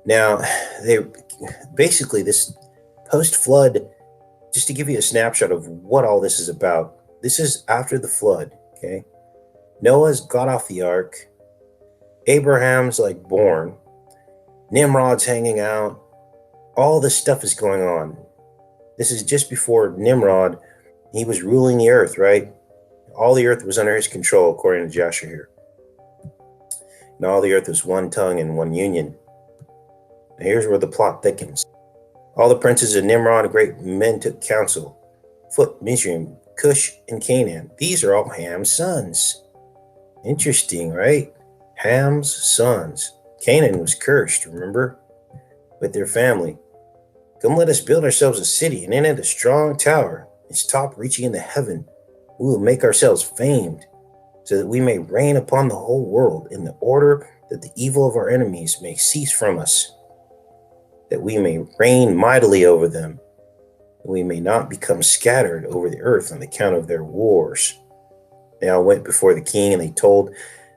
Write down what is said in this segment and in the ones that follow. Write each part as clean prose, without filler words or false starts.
Now, they basically this post-flood, just to give you a snapshot of what all this is about. This is after the flood, okay? Noah's got off the ark. Abraham's like born. Nimrod's hanging out. All this stuff is going on. This is just before Nimrod, he was ruling the earth, right? All the earth was under his control, according to Joshua here. And all the earth was one tongue and one union. Now here's where the plot thickens. All the princes of Nimrod, great men, took counsel. Phut, Mizraim, Cush, and Canaan. These are all Ham's sons. Interesting, right? Ham's sons. Canaan was cursed, remember? With their family. Come, let us build ourselves a city, and in it a strong tower, its top reaching into heaven. We will make ourselves famed, so that we may reign upon the whole world, in the order that the evil of our enemies may cease from us, that we may reign mightily over them, that we may not become scattered over the earth on account of their wars. They all went before the king, and they told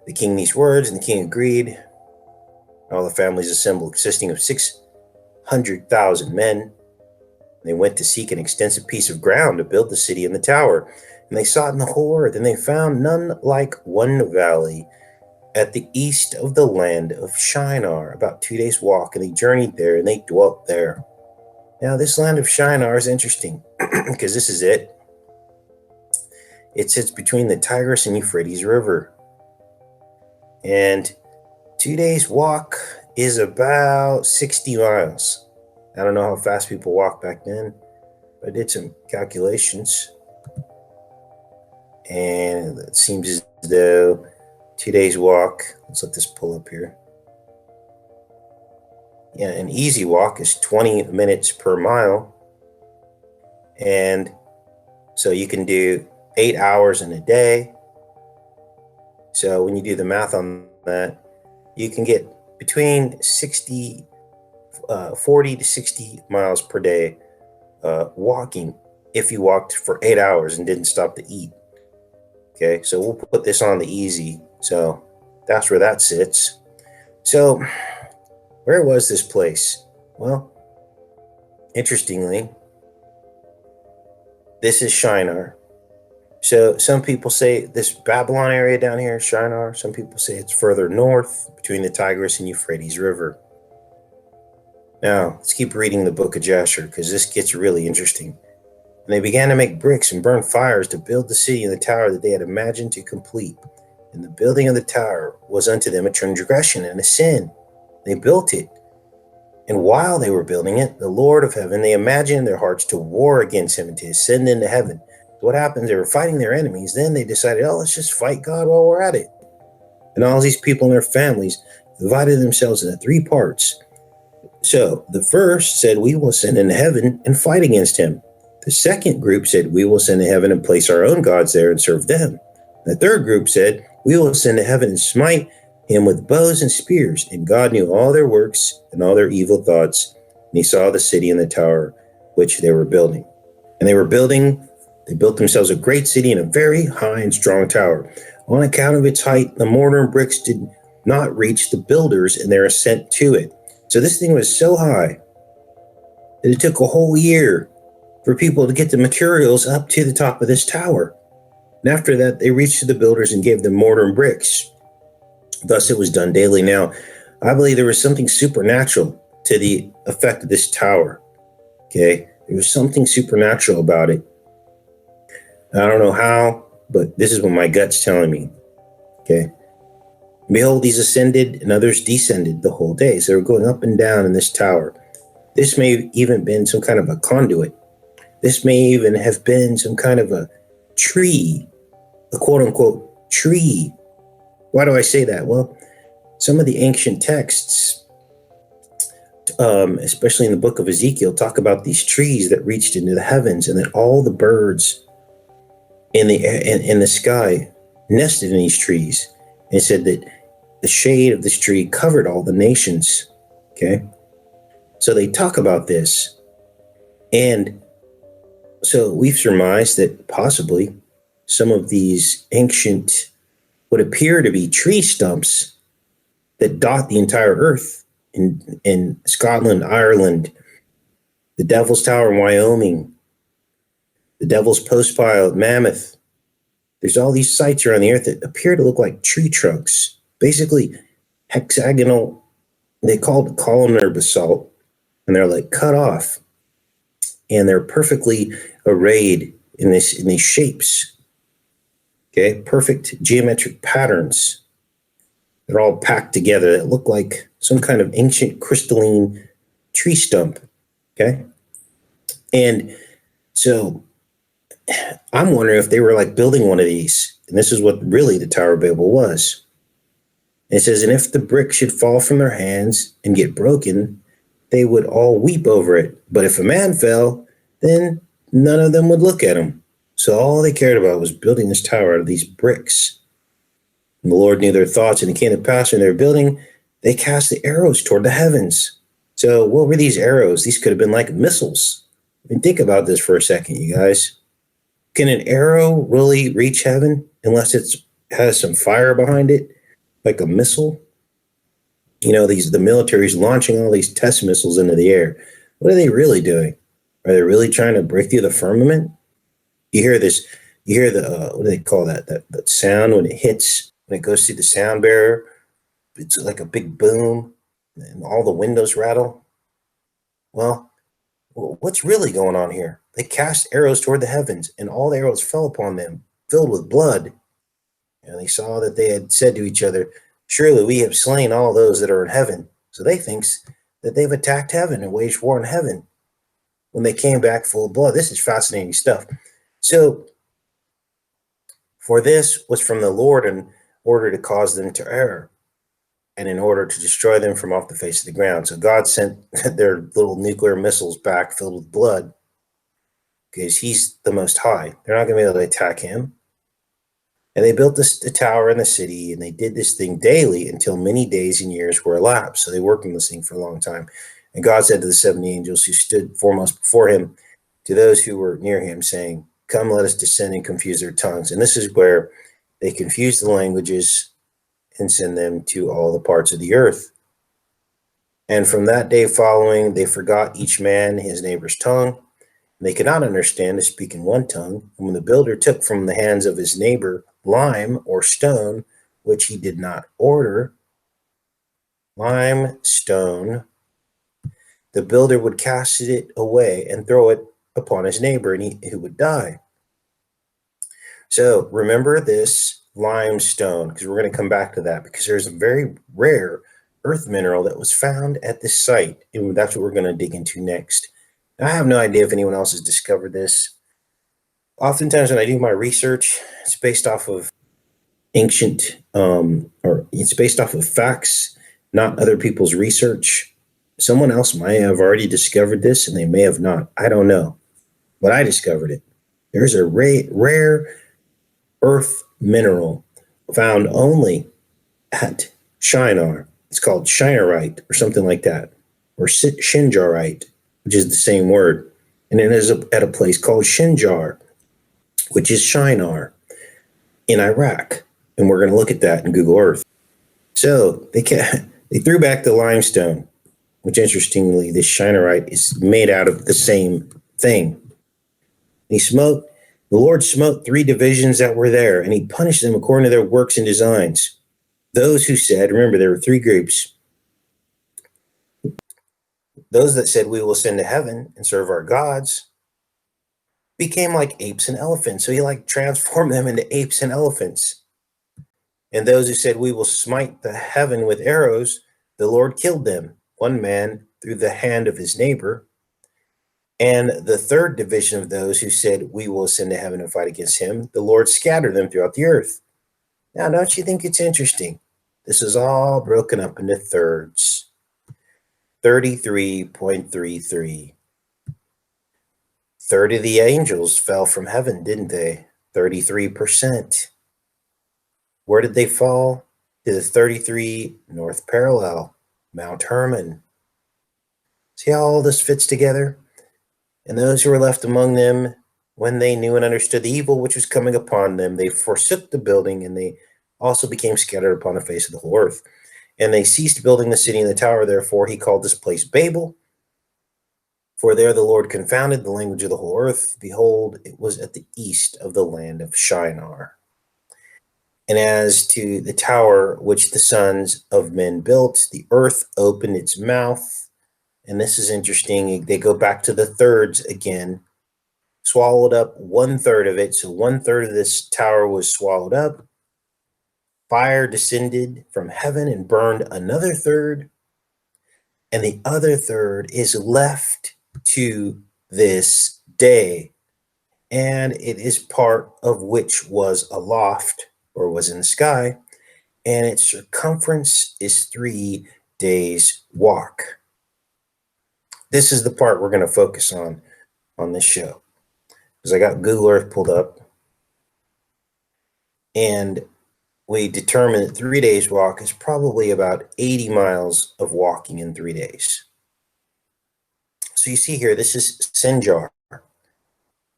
the king these words, and the king agreed. All the families assembled, consisting of 600,000 men. They went to seek an extensive piece of ground to build the city and the tower. And they sought in the whole earth, and they found none like one valley at the east of the land of Shinar, about 2 days' walk. And they journeyed there, and they dwelt there. Now, this land of Shinar is interesting, because this is it. It sits between the Tigris and Euphrates River. And 2 days' walk is about 60 miles. I don't know how fast people walk back then, but I did some calculations. And it seems as though 2 days' walk, let's let this pull up here. Yeah, an easy walk is 20 minutes per mile. And so you can do 8 hours in a day. So when you do the math on that, you can get between 40 to 60 miles per day walking if you walked for 8 hours and didn't stop to eat. Okay, so we'll put this on the easy. So that's where that sits. So where was this place? Well, interestingly, this is Shinar. So some people say this Babylon area down here is Shinar. Some people say it's further north between the Tigris and Euphrates River. Now, let's keep reading the book of Jasher, because this gets really interesting. And they began to make bricks and burn fires to build the city and the tower that they had imagined to complete. And the building of the tower was unto them a transgression and a sin. They built it. And while they were building it, the Lord of heaven, they imagined in their hearts to war against him and to ascend into heaven. What happens? They were fighting their enemies. Then they decided, let's just fight God while we're at it. And all these people and their families divided themselves into 3 parts. So the first said, we will ascend into heaven and fight against him. The second group said, we will ascend to heaven and place our own gods there and serve them. The third group said, we will ascend to heaven and smite him with bows and spears. And God knew all their works and all their evil thoughts. And he saw the city and the tower which they were building. And they built themselves a great city and a very high and strong tower. On account of its height, the mortar and bricks did not reach the builders in their ascent to it. So this thing was so high that it took a whole year for people to get the materials up to the top of this tower. And after that, they reached to the builders and gave them mortar and bricks. Thus it was done daily. Now, I believe there was something supernatural to the effect of this tower. Okay? There was something supernatural about it. I don't know how, but this is what my gut's telling me. Okay? Behold, these ascended and others descended the whole day. So they were going up and down in this tower. This may have even been some kind of a conduit. This may even have been some kind of a tree, a quote-unquote tree. Why do I say that? Well, some of the ancient texts, especially in the book of Ezekiel, talk about these trees that reached into the heavens, and that all the birds in the sky nested in these trees. And it said that the shade of this tree covered all the nations. Okay? So they talk about this. And so we've surmised that possibly some of these ancient, what appear to be tree stumps that dot the entire earth in Scotland, Ireland, the Devil's Tower in Wyoming, the Devil's Post Pile at Mammoth. There's all these sites around the earth that appear to look like tree trunks, basically hexagonal. They call it columnar basalt, and they're like cut off, and they're perfectly arrayed in these shapes. Okay, perfect geometric patterns. They're all packed together that look like some kind of ancient crystalline tree stump. Okay, and so I'm wondering if they were like building one of these, and this is what really the Tower of Babel was. It says, and if the brick should fall from their hands and get broken, they would all weep over it. But if a man fell, then none of them would look at him. So all they cared about was building this tower out of these bricks. And the Lord knew their thoughts, and it came to pass when they were building, they cast the arrows toward the heavens. So what were these arrows? These could have been like missiles. I mean, think about this for a second, you guys. Can an arrow really reach heaven unless it has some fire behind it, like a missile? You know, the military's launching all these test missiles into the air. What are they really doing? Are they really trying to break through the firmament? You hear this, you hear the, what do they call that sound when it hits, when it goes through the sound barrier? It's like a big boom and all the windows rattle. Well, what's really going on here? They cast arrows toward the heavens, and all the arrows fell upon them, filled with blood. And they saw that they had said to each other, surely we have slain all those that are in heaven. So they thinks that they've attacked heaven and waged war in heaven when they came back full of blood. This is fascinating stuff. So, for this was from the Lord in order to cause them to err, and in order to destroy them from off the face of the ground. So God sent their little nuclear missiles back filled with blood, because he's the Most High. They're not going to be able to attack him. And they built the tower in the city, and they did this thing daily until many days and years were elapsed. So they worked on this thing for a long time. And God said to the 70 angels who stood foremost before him, to those who were near him, saying, come, let us descend and confuse their tongues. And this is where they confused the languages and send them to all the parts of the earth. And from that day following, they forgot each man his neighbor's tongue. They could not understand to speak in one tongue. And when the builder took from the hands of his neighbor lime or stone, which he did not order, lime, stone, the builder would cast it away and throw it upon his neighbor, and he would die. So remember this limestone, because we're going to come back to that, because there's a very rare earth mineral that was found at this site, and that's what we're going to dig into next. Now, I have no idea if anyone else has discovered this. Oftentimes when I do my research, it's based off of ancient, or it's based off of facts, not other people's research. Someone else might have already discovered this, and they may have not. I don't know. But I discovered it. There's a rare earth mineral found only at Shinar. It's called Shinarite or something like that, or Sinjarite, which is the same word. And it is at a place called Sinjar, which is Shinar in Iraq. And we're going to look at that in Google Earth. So they threw back the limestone, which interestingly, this Shinarite is made out of the same thing. The Lord smote 3 divisions that were there, and he punished them according to their works and designs. Those who said, remember, there were 3 groups. Those that said, we will ascend to heaven and serve our gods, became like apes and elephants. So he transformed them into apes and elephants. And those who said, we will smite the heaven with arrows, the Lord killed them, one man through the hand of his neighbor. And the 3rd division of those who said, we will ascend to heaven and fight against him, the Lord scattered them throughout the earth. Now, don't you think it's interesting? This is all broken up into thirds. 33.33. 30 of the angels fell from heaven, didn't they? 33%. Where did they fall? To the 33 north parallel, Mount Hermon. See how all this fits together? And those who were left among them, when they knew and understood the evil which was coming upon them, they forsook the building, and they also became scattered upon the face of the whole earth. And they ceased building the city and the tower. Therefore, he called this place Babel. For there the Lord confounded the language of the whole earth. Behold, it was at the east of the land of Shinar. And as to the tower which the sons of men built, the earth opened its mouth. And this is interesting. They go back to the thirds again. Swallowed up 1/3 of it. So 1/3 of this tower was swallowed up. Fire descended from heaven and burned another third. And the other third is left to this day. And it is part of which was aloft, or was in the sky, and its circumference is 3 days' walk. This is the part we're going to focus on this show, because I got Google Earth pulled up, and we determined that 3 days' walk is probably about 80 miles of walking in 3 days. So you see here, this is Sinjar,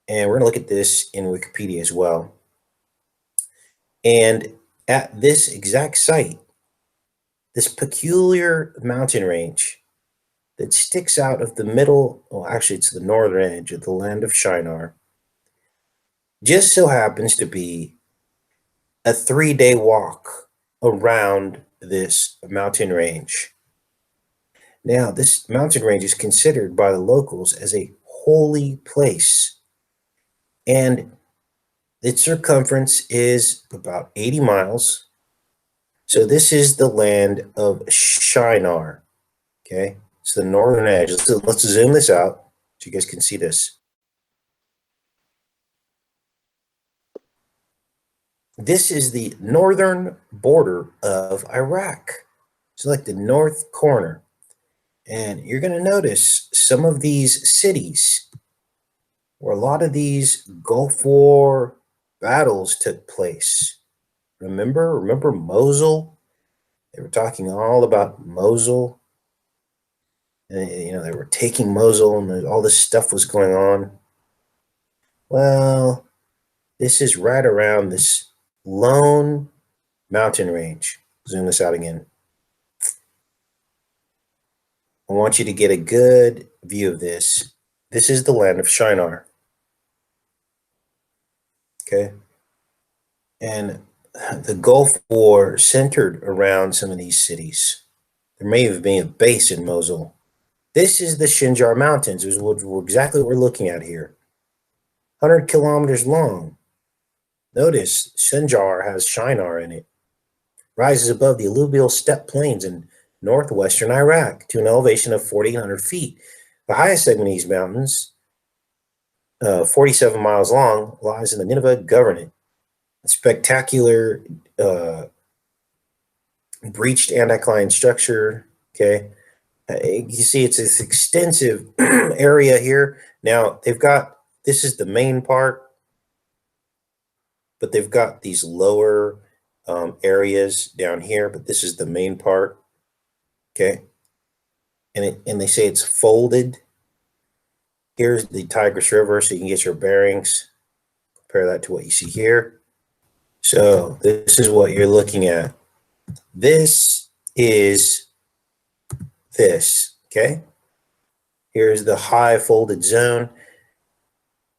and we're going to look at this in Wikipedia as well. And at this exact site, this peculiar mountain range that sticks out of the middle, well, actually it's the northern edge of the land of Shinar, just so happens to be a 3-day walk around this mountain range. Now, this mountain range is considered by the locals as a holy place, and its circumference is about 80 miles. So this is the land of Shinar, okay? It's the northern edge. Let's zoom this out so you guys can see this. This is the northern border of Iraq. It's like the north corner. And you're going to notice some of these cities where a lot of these Gulf War battles took place. Remember Mosul? They were talking all about Mosul. And, they were taking Mosul and all this stuff was going on. Well, this is right around this lone mountain range. Zoom this out again. I want you to get a good view of this. This is the land of Shinar. Okay. And the Gulf War centered around some of these cities. There may have been a base in Mosul. This is the Sinjar Mountains, is exactly what we're looking at here. 100 kilometers long. Notice Sinjar has Shinar in it. Rises above the alluvial steppe plains in northwestern Iraq to an elevation of 4,800 feet. The highest segment of these mountains, 47 miles long, lies in the Nineveh Governorate. A spectacular breached anticline structure. Okay, you see it's this extensive area here. Now this is the main part, but they've got these lower areas down here, but this is the main part. Okay, and they say it's folded. Here's the Tigris River, so you can get your bearings. Compare that to what you see here. So this is what you're looking at. This is this, okay? Here's the high folded zone.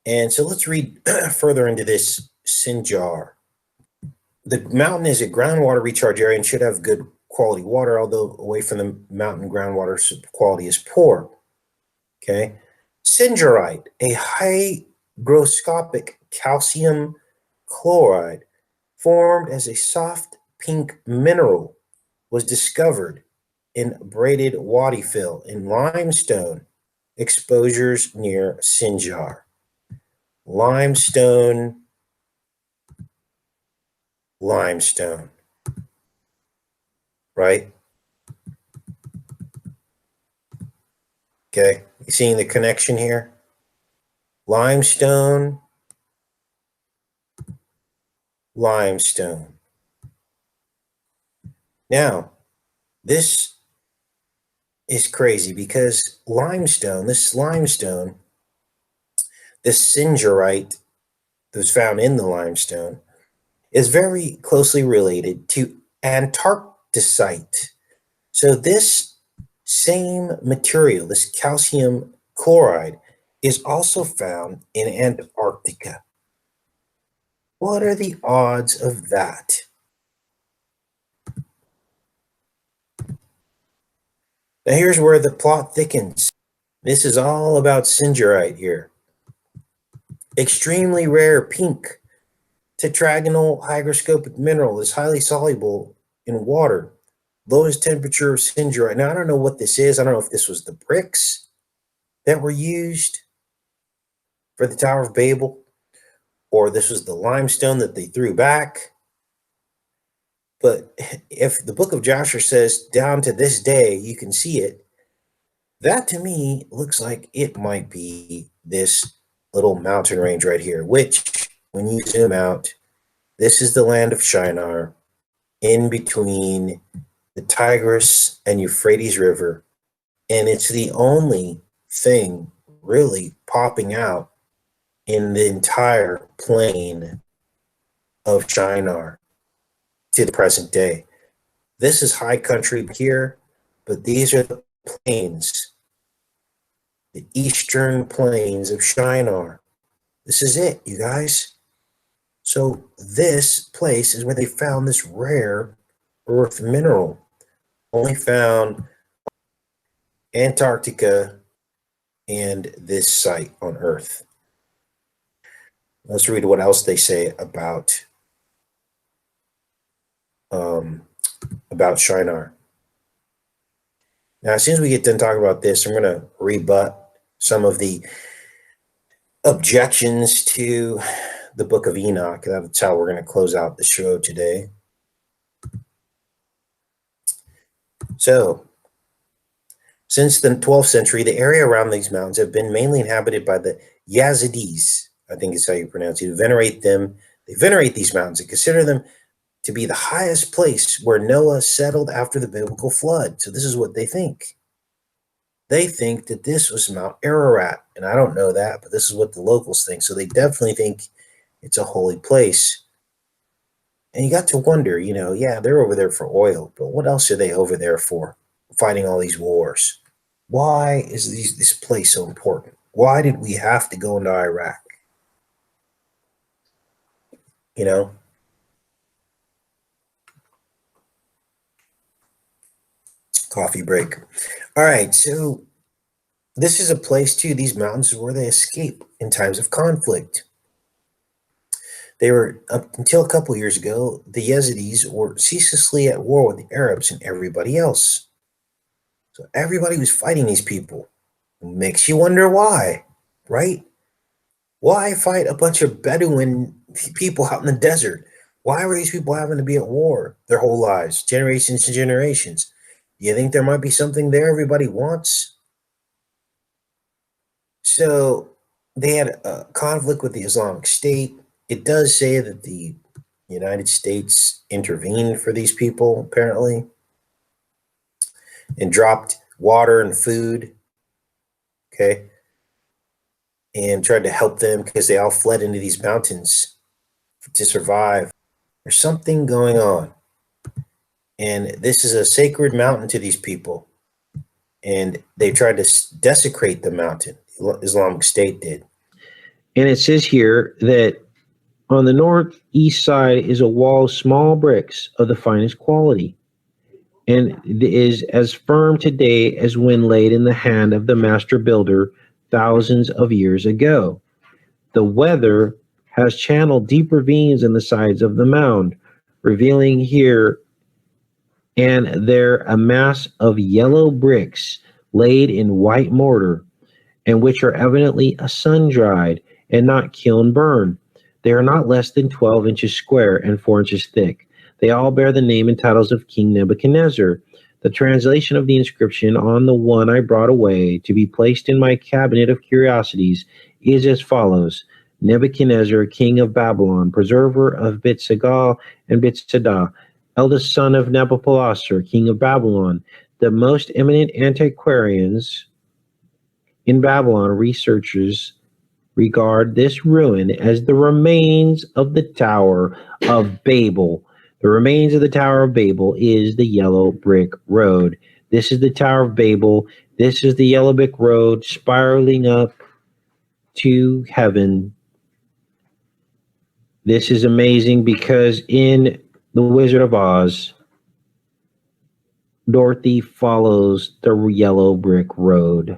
And so let's read further into this Sinjar. The mountain is a groundwater recharge area and should have good quality water, although away from the mountain, groundwater quality is poor, okay? Sinjarite, a hygroscopic calcium chloride formed as a soft pink mineral, was discovered in braided wadi fill in limestone exposures near Sinjar. Limestone, right? Okay, you seeing the connection here? Limestone. Now, this is crazy because this Sinjarite that's found in the limestone is very closely related to Antarcticite, So this same material, this calcium chloride, is also found in Antarctica. What are the odds of that? Now here's where the plot thickens. This is all about Sinjarite here. Extremely rare pink tetragonal hygroscopic mineral is highly soluble in water. Lowest temperature of Sinjarite. Now I don't know what this is. I don't know if this was the bricks that were used for the Tower of Babel, or this was the limestone that they threw back. But if the book of Joshua says down to this day you can see it, that to me looks like it might be this little mountain range right here, which when you zoom out, this is the land of Shinar in between the Tigris and Euphrates River. And it's the only thing really popping out in the entire plain of Shinar to the present day. This is high country here, but these are the plains, the eastern plains of Shinar. This is it, you guys. So this place is where they found this rare earth mineral, only found Antarctica and this site on Earth. Let's read what else they say about Shinar. Now, as soon as we get done talking about this, I'm going to rebut some of the objections to the Book of Enoch. That's how we're going to close out the show today. So, since the 12th century, the area around these mountains have been mainly inhabited by the Yazidis, I think is how you pronounce it. Venerate them. They venerate these mountains and consider them to be the highest place where Noah settled after the biblical flood. So this is what they think. They think that this was Mount Ararat, and I don't know that, but this is what the locals think. So they definitely think it's a holy place. And you got to wonder, yeah, they're over there for oil, but what else are they over there for? Fighting all these wars. Why is this place so important? Why did we have to go into Iraq? Coffee break. All right, so this is a place too, these mountains, where they escape in times of conflict. They were, up until a couple years ago, the Yazidis were ceaselessly at war with the Arabs and everybody else. So everybody was fighting these people. It makes you wonder why, right? Why fight a bunch of Bedouin people out in the desert? Why were these people having to be at war their whole lives, generations and generations? Do you think there might be something there everybody wants? So they had a conflict with the Islamic State. It does say that the United States intervened for these people, apparently, and dropped water and food, okay, and tried to help them because they all fled into these mountains to survive. There's something going on. And this is a sacred mountain to these people. And they tried to desecrate the mountain. Islamic State did. And it says here that on the northeast side is a wall of small bricks of the finest quality, and is as firm today as when laid in the hand of the master builder thousands of years ago. The weather has channeled deep ravines in the sides of the mound, revealing here and there a mass of yellow bricks laid in white mortar, and which are evidently sun-dried and not kiln-burned. They are not less than 12 inches square and 4 inches thick. They all bear the name and titles of King Nebuchadnezzar. The translation of the inscription on the one I brought away to be placed in my cabinet of curiosities is as follows: Nebuchadnezzar, king of Babylon, preserver of Bit-Sagal and Bit-Sadah, eldest son of Nabopolassar, king of Babylon. The most eminent antiquarians in Babylon, researchers, regard this ruin as the remains of the Tower of Babel. The remains of the Tower of Babel is the yellow brick road. This is the Tower of Babel. This is the yellow brick road spiraling up to heaven. This is amazing because in The Wizard of Oz, Dorothy follows the yellow brick road.